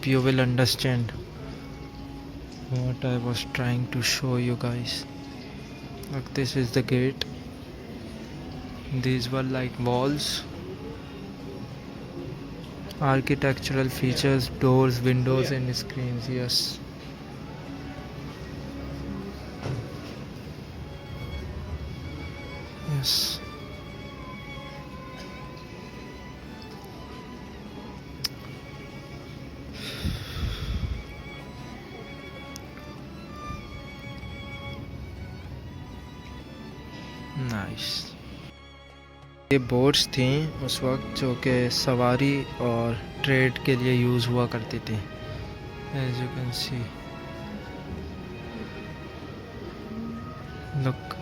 you will understand what I was trying to show you guys. Look, this is the gate. These were like walls. Architectural features, doors, windows and screens. Yes. Yes. Nice. ये boats थी उस वक्त जो कि सवारी और trade के लिए यूज़ हुआ करती थी। As you can see, look,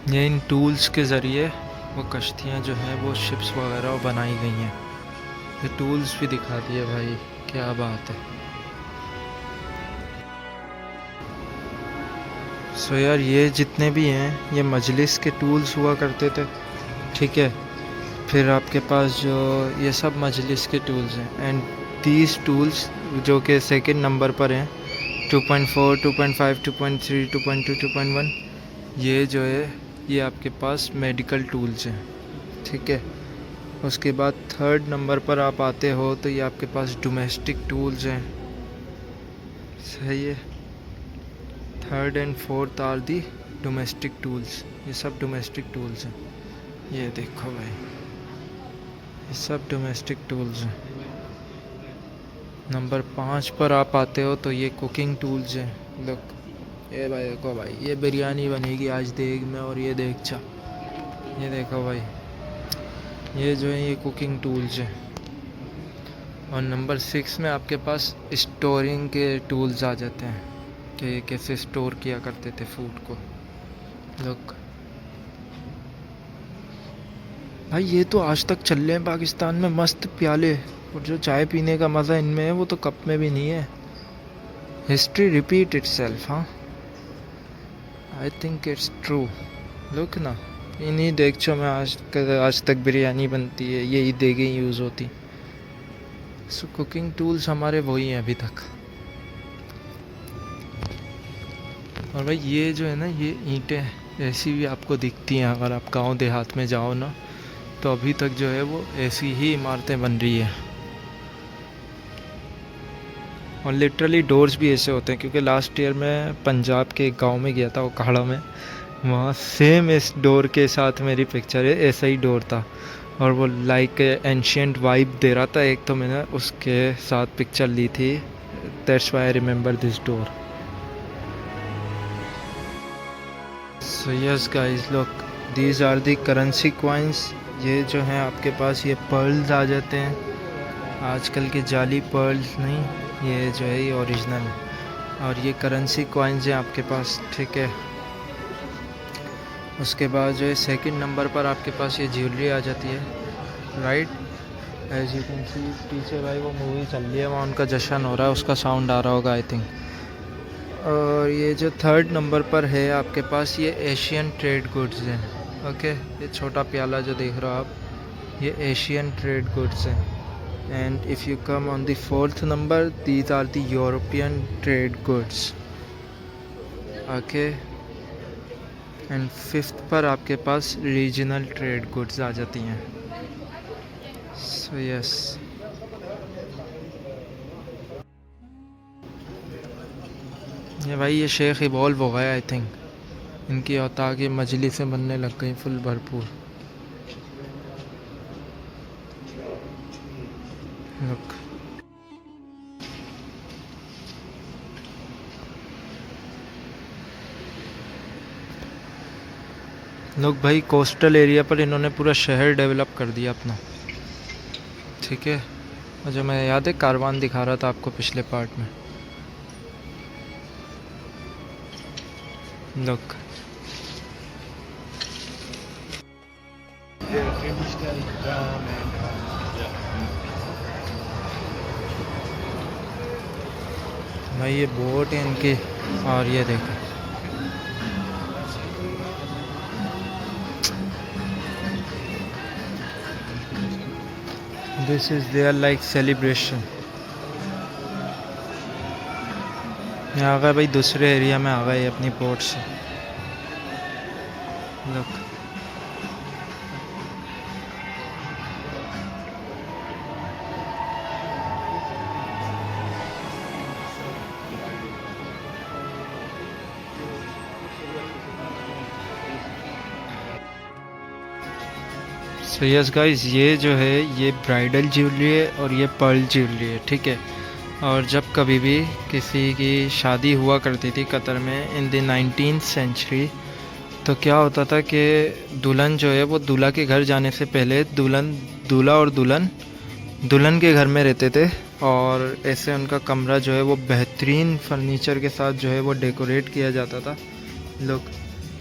ये इन टूल्स के ज़रिए वो कश्तियाँ जो हैं वो शिप्स वगैरह बनाई गई हैं। ये टूल्स भी दिखा दिए भाई, क्या बात है। सो यार ये जितने भी हैं ये मजलिस के टूल्स हुआ करते थे, ठीक है। फिर आपके पास जो ये सब मजलिस के टूल्स हैं एंड दीज टूल्स जो कि सेकंड नंबर पर हैं 2.4, 2.5, 2.3, 2.2, 2.1, ये जो है ये आपके पास मेडिकल टूल्स हैं, ठीक है। उसके बाद थर्ड नंबर पर आप आते हो तो ये आपके पास डोमेस्टिक टूल्स हैं, सही है। Third and fourth are the domestic tools, ये सब डोमेस्टिक टूल्स हैं। ये देखो भाई, ये सब डोमेस्टिक टूल्स हैं। नंबर 5 पर आप आते हो तो ये कुकिंग टूल्स हैं। लुक, ये भाई देखो भाई, ये बिरयानी बनेगी आज देग में और ये देगचा, ये देखो भाई, ये जो है ये कुकिंग टूल्स हैं। और नंबर 6 में आपके पास स्टोरिंग के टूल्स आ जाते हैं कि कैसे स्टोर किया करते थे फूड को। लुक भाई, ये तो आज तक चल रहे हैं पाकिस्तान में मस्त प्याले, और जो चाय पीने का मज़ा इनमें है वो तो कप में भी नहीं है। हिस्ट्री रिपीट इटसेल्फ, हाँ, I think it's true. Look ना, इन्हीं देगचों में आज तक बिरयानी बनती है, यही देगें यूज़ होती। सो कुकिंग टूल्स हमारे वही हैं अभी तक। और भाई ये जो है ना, ये ईंटें ऐसी भी आपको दिखती हैं अगर आप गांव देहात में जाओ ना, तो अभी तक जो है वो ऐसी ही इमारतें बन रही हैं। और लिटरली डोर्स भी ऐसे होते हैं, क्योंकि लास्ट ईयर मैं पंजाब के एक गांव में गया था, ओकाड़ा में, वहाँ सेम इस डोर के साथ मेरी पिक्चर है, ऐसा ही डोर था और वो लाइक एंशियंट वाइब दे रहा था। एक तो मैंने उसके साथ पिक्चर ली थी, that's why I remember this door. So yes guys, look, these are the currency coins. ये जो हैं आपके पास ये पर्ल्स आ जाते हैं, आजकल के जाली पर्ल्स नहीं, ये जो है ये ओरिजिनल है। और ये करेंसी कॉइन्स हैं आपके पास, ठीक है। उसके बाद जो है सेकंड नंबर पर आपके पास ये ज्वेलरी आ जाती है, right. As you can see पीछे भाई वो मूवी चल रही है, वहाँ उनका जश्न हो रहा है, उसका साउंड आ रहा होगा आई थिंक। और ये जो थर्ड नंबर पर है आपके पास ये एशियन ट्रेड गुड्स हैं, ओके। ये छोटा प्याला जो देख रहे हो आप, ये एशियन ट्रेड गुड्स हैं। And if you come on the fourth number, these are the European trade goods, okay. And fifth पर आपके पास रीजनल ट्रेड गुड्स आ जाती हैं। सो यस, ये भाई ये शेख इवॉल्व हो गया आई थिंक, इनकी औताक ये मजलिसें बनने लग गई फुल भरपूर। लुक, लोग भाई कोस्टल एरिया पर इन्होंने पूरा शहर डेवलप कर दिया अपना, ठीक है। और जो मैं याद है कारवान दिखा रहा था आपको पिछले पार्ट में, लुक, भाई ये बोट है इनकी। और ये देखो this is their like celebration. मैं आ गए भाई, दूसरे एरिया में आ गए अपनी पोर्ट से। लुक, सो यस गाइस, ये जो है ये ब्राइडल ज्वेलरी है और ये पर्ल ज्वेलरी है, ठीक है। और जब कभी भी किसी की शादी हुआ करती थी कतर में इन द 19th सेंचुरी, तो क्या होता था कि दुल्हन जो है वो दूल्हा के घर जाने से पहले दूल्हा और दुल्हन के घर में रहते थे। और ऐसे उनका कमरा जो है वो बेहतरीन फर्नीचर के साथ जो है वो डेकोरेट किया जाता था। Look,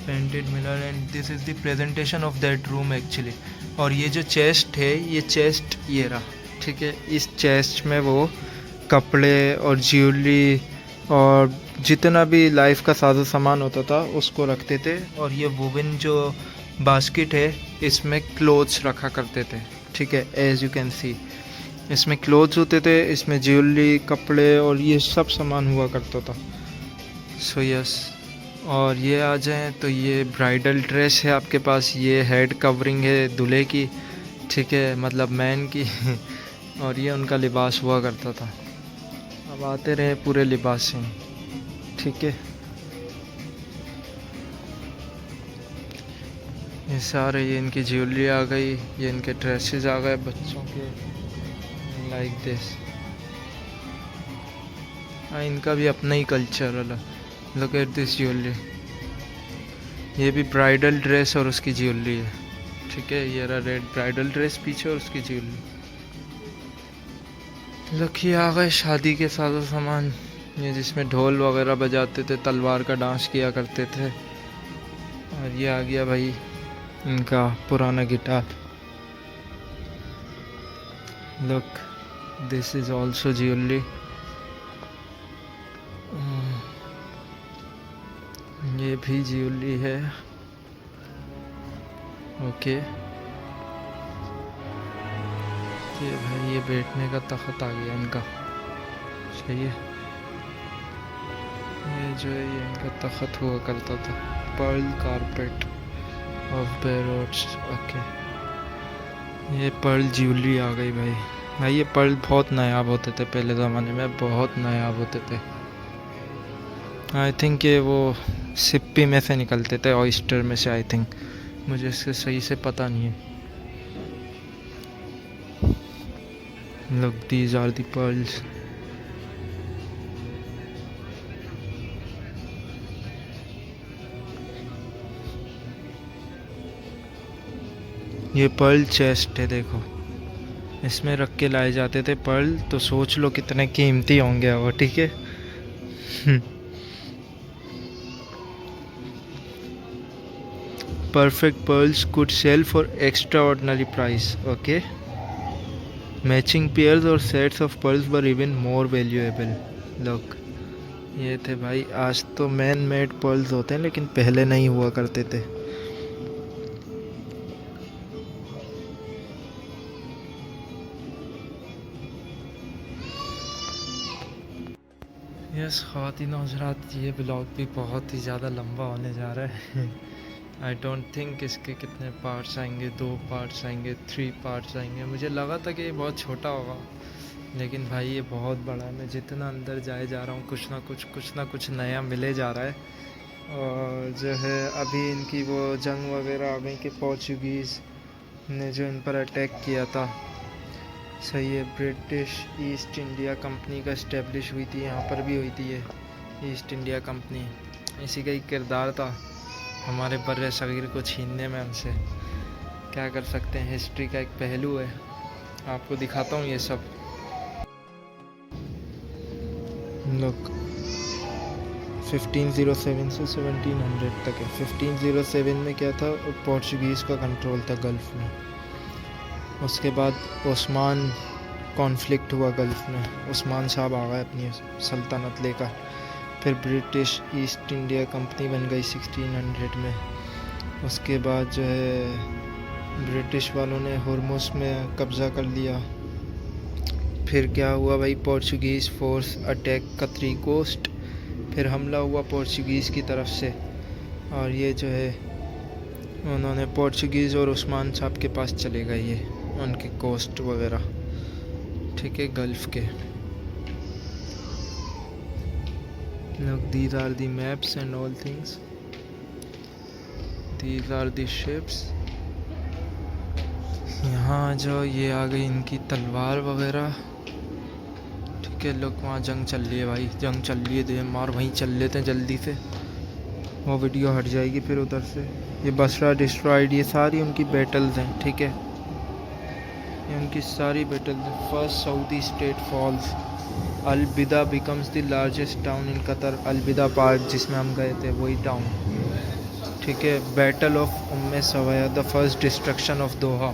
painted mirror and this is the presentation of that room actually. और ये जो चेस्ट है, ये चेस्ट ये रहा, ठीक है। इस चेस्ट में वो कपड़े और ज्वेलरी और जितना भी लाइफ का साजो सामान होता था उसको रखते थे। और ये वुवन जो बास्केट है इसमें क्लोथ्स रखा करते थे, ठीक है। एज यू कैन सी इसमें क्लोथ्स होते थे, इसमें ज्वेलरी, कपड़े और ये सब सामान हुआ करता था। सो यस, और ये आ जाएं तो ये ब्राइडल ड्रेस है आपके पास, ये हेड कवरिंग है दूल्हे की, ठीक है, मतलब मैन की और ये उनका लिबास हुआ करता था। अब आते रहे पूरे लिबास से, ठीक है। ये सारे, ये इनकी ज्वेलरी आ गई, ये इनके ड्रेसेस आ गए बच्चों के, लाइक दिस। हाँ, इनका भी अपना ही कल्चर अलग। लुक एट दिस ज्वेलरी, ये भी ब्राइडल ड्रेस और उसकी ज्वेलरी है, ठीक है। ये रहा रेड ब्राइडल ड्रेस पीछे और उसकी ज्वेलरी। लुक, ये आ गए शादी के साजो सामान, ये जिसमें ढोल वगैरह बजाते थे, तलवार का डांस किया करते थे। और ये आ गया भाई इनका पुराना guitar. Look, this is also jewellery. ये भी ज्वेलरी है, ओके। ये भाई ये बैठने का तख्त आ गया इनका, सही है। ये जो है ये इनका तख्त हुआ करता था, पर्ल कारपेट ऑफ बेरोड्स, ओके। ये पर्ल ज्वेलरी आ गई भाई। ये पर्ल बहुत नायाब होते थे पहले ज़माने में, बहुत नायाब होते थे। आई थिंक ये वो सिप्पी में से निकलते थे, ऑयस्टर में से, आई थिंक, मुझे इससे सही से पता नहीं है। Look, these are the pearls. ये पर्ल चेस्ट है, देखो, इसमें रख के लाए जाते थे पर्ल, तो सोच लो कितने कीमती होंगे वो, ठीक है। Perfect pearls could sell for extraordinary price, okay. Matching pairs or sets of pearls were even more valuable. Look, ये थे भाई। आज तो मैन मेड पर्ल्स होते हैं लेकिन पहले नहीं हुआ करते थे। यस ख़वातीन और हज़रात, ये ब्लॉग भी बहुत ही ज़्यादा लंबा होने जा रहा है। आई डोंट थिंक इसके कितने पार्ट्स आएंगे, 2 पार्ट्स आएंगे, 3 पार्ट्स आएंगे। मुझे लगा था कि ये बहुत छोटा होगा, लेकिन भाई ये बहुत बड़ा है। मैं जितना अंदर जाए जा रहा हूँ कुछ ना कुछ नया मिले जा रहा है। और जो है अभी इनकी वो जंग वगैरह आ गई कि पोर्चुगीज़ ने जो इन पर अटैक किया था, सही है। ब्रिटिश ईस्ट इंडिया कंपनी का इस्टेब्लिश हुई थी, यहाँ पर भी हुई थी ये ईस्ट इंडिया कंपनी। इसी का ही किरदार था हमारे बर्रे सगीर को छीनने में हमसे। क्या कर सकते हैं, हिस्ट्री का एक पहलू है। आपको दिखाता हूँ ये सब। लुक, 1507 से 1700 तक है। 1507 में क्या था, पोर्चुगीज़ का कंट्रोल था गल्फ़ में। उसके बाद ओस्मान कॉन्फ्लिक्ट हुआ गल्फ़ में, उस्मान साहब आ गए अपनी सल्तनत लेकर। फिर ब्रिटिश ईस्ट इंडिया कंपनी बन गई 1600 में। उसके बाद जो है ब्रिटिश वालों ने हुरमुस में कब्ज़ा कर लिया फिर क्या हुआ भाई, पोर्चुगीज़ फोर्स अटैक कतरी कोस्ट, फिर हमला हुआ पोर्चुगीज़ की तरफ से, और ये जो है उन्होंने पोर्चुगीज़ और उस्मान साहब के पास चले गए, ये उनके कोस्ट वगैरह, ठीक है, गल्फ़ के। Look, these are the maps and all things. These are the ships. यहाँ जो ये आ गई इनकी तलवार वगैरह, ठीक है। लोग वहाँ जंग चल रही है भाई, जंग चल रही है, दे मार, वहीं चल लेते हैं जल्दी से, वो वीडियो हट जाएगी फिर उधर से। ये बसरा डिस्ट्रॉयड, ये सारी उनकी बैटल्स हैं, ठीक है, ये उनकी सारी बैटल्स हैं। First Saudi state falls, Al Bidda becomes the largest town in Qatar, Al Bidda park जिसमें हम गए थे वही टाउन, ठीक है। Battle of Umm Sawaya, the first destruction of Doha,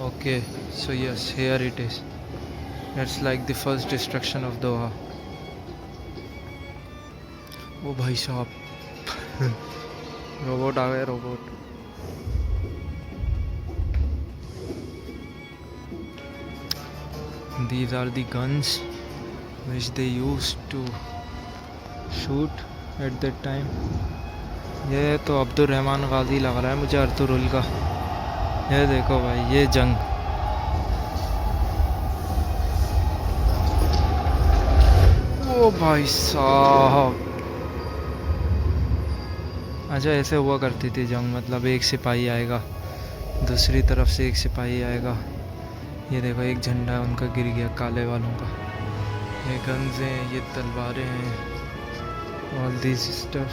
okay, so yes here it is, that's like the first destruction of Doha. ओ भाई साहब रोबोट आ गए, robot. These are the guns which they used to shoot at that time. ये तो अब्दुल रहमान गाजी लग रहा है मुझे, अर्तुरुल का। ये देखो भाई, ये जंग, ओ भाई साहब। अच्छा, ऐसे हुआ करती थी जंग, मतलब एक सिपाही आएगा, दूसरी तरफ से एक सिपाही आएगा। ये देखो एक झंडा उनका गिर गया, काले वालों का। ये गन्स हैं, ये तलवारें हैं, all this stuff.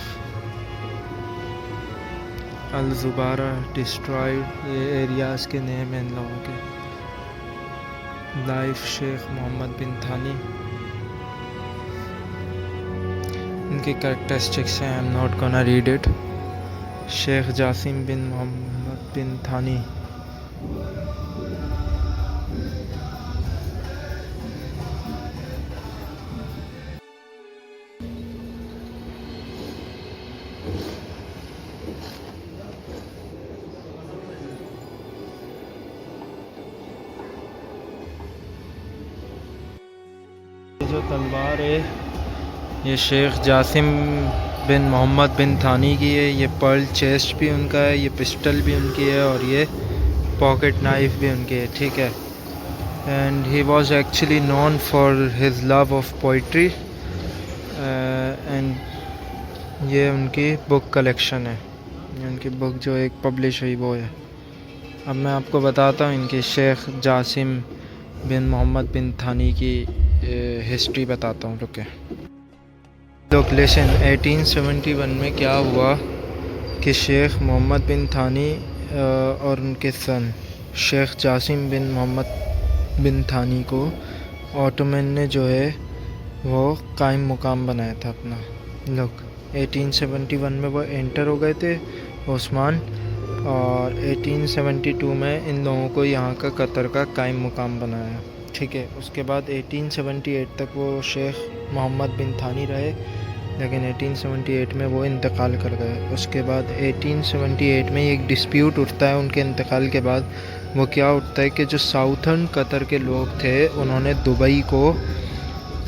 Al Zubarah destroyed, ये एरियाज़ के नेम हैं इन लोगों के। लाइफ शेख मोहम्मद बिन थानी, इनके कैरेक्टरिस्टिक्स हैं, I am not gonna read it. Sheikh Jassim bin Mohammed bin Thani, जो तलवार है ये Sheikh Jassim bin Mohammed bin थानी की है। ये पर्ल चेस्ट भी उनका है, ये पिस्टल भी उनकी है, और ये पॉकेट नाइफ भी उनकी है, ठीक है। And he was actually known for his love of poetry, and ये उनकी बुक कलेक्शन है, ये उनकी बुक जो एक पब्लिश हुई वो है। अब मैं आपको बताता हूँ इनकी Sheikh Jassim bin Mohammed bin थानी की हिस्ट्री बताता हूँ, रुके। लोग लेसन 1871 में क्या हुआ कि शेख मोहम्मद बिन थानी और उनके सन Sheikh Jassim bin Mohammed bin थानी को ऑटोमन ने जो है वो कायम मुकाम बनाया था अपना। लोग 1871 में वो एंटर हो गए थे ओस्मान, और 1872 में इन लोगों को यहाँ का कतर का कायम मुकाम बनाया, ठीक है। उसके बाद 1878 तक वो शेख मोहम्मद बिन थानी रहे, लेकिन 1878 में वो इंतकाल कर गए। उसके बाद 1878 में एक डिस्प्यूट उठता है उनके इंतकाल के बाद। वो क्या उठता है कि जो साउथर्न कतर के लोग थे उन्होंने दुबई को,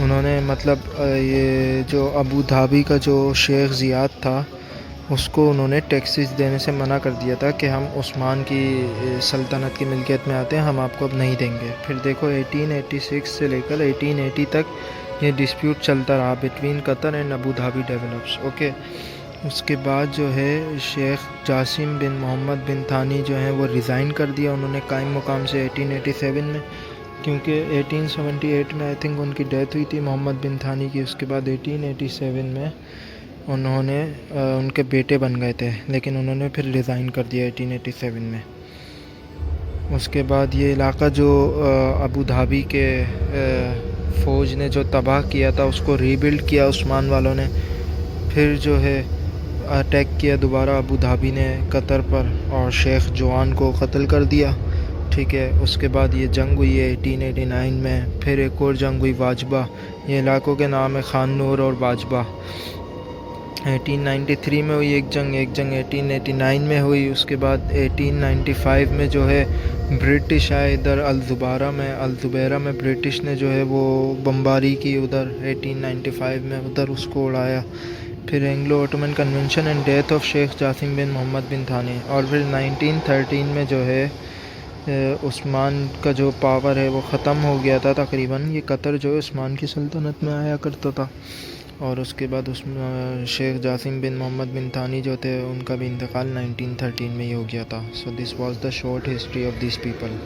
उन्होंने मतलब ये जो अबू धाबी का जो शेख ज़ियाद था उसको उन्होंने टैक्सेस देने से मना कर दिया था कि हम उस्मान की सल्तनत की मिल्कियत में आते हैं, हम आपको अब नहीं देंगे। फिर देखो 1886 से लेकर 1880 तक ये डिस्प्यूट चलता रहा between Qatar and Abu Dhabi develops, okay. उसके बाद जो है Sheikh Jassim bin Mohammed bin Thani जो है वो रिज़ाइन कर दिया उन्होंने कायम मुकाम से 1887 में, क्योंकि 1878 में आई थिंक उनकी डेथ हुई थी मोहम्मद बिन थानी की। उसके बाद 1887 में उन्होंने उनके बेटे बन गए थे, लेकिन उन्होंने फिर रिज़ाइन कर दिया 1887 में। उसके बाद ये इलाका जो अबू धाबी के फ़ौज ने जो तबाह किया था उसको रीबिल्ड किया उस्मान वालों ने। फिर जो है अटैक किया दोबारा अबू धाबी ने कतर पर, और शेख जवान को कत्ल कर दिया, ठीक है। उसके बाद ये जंग हुई है 1889 में। फिर एक और जंग हुई वाजबा, ये इलाकों के नाम है खान नूर और वाजबा। 1893 में हुई एक जंग 1889 में हुई। उसके बाद 1895 में जो है ब्रिटिश आए इधर अल-ज़ुबैरा में ब्रिटिश ने जो है वो बमबारी की उधर 1895 में, उधर उसको उड़ाया। फिर Anglo Ottoman convention and death of Sheikh Jassim bin Mohammed bin Thani. और फिर 1913 में जो है उस्मान का जो पावर है वो ख़त्म हो गया था तकरीबन। ये कतर जो है उस्मान की सल्तनत में आया करता था। और उसके बाद उसमें Sheikh Jassim bin Mohammed bin Thani जो थे उनका भी इंतकाल 1913 में ही हो गया था। So this was the short history of this people.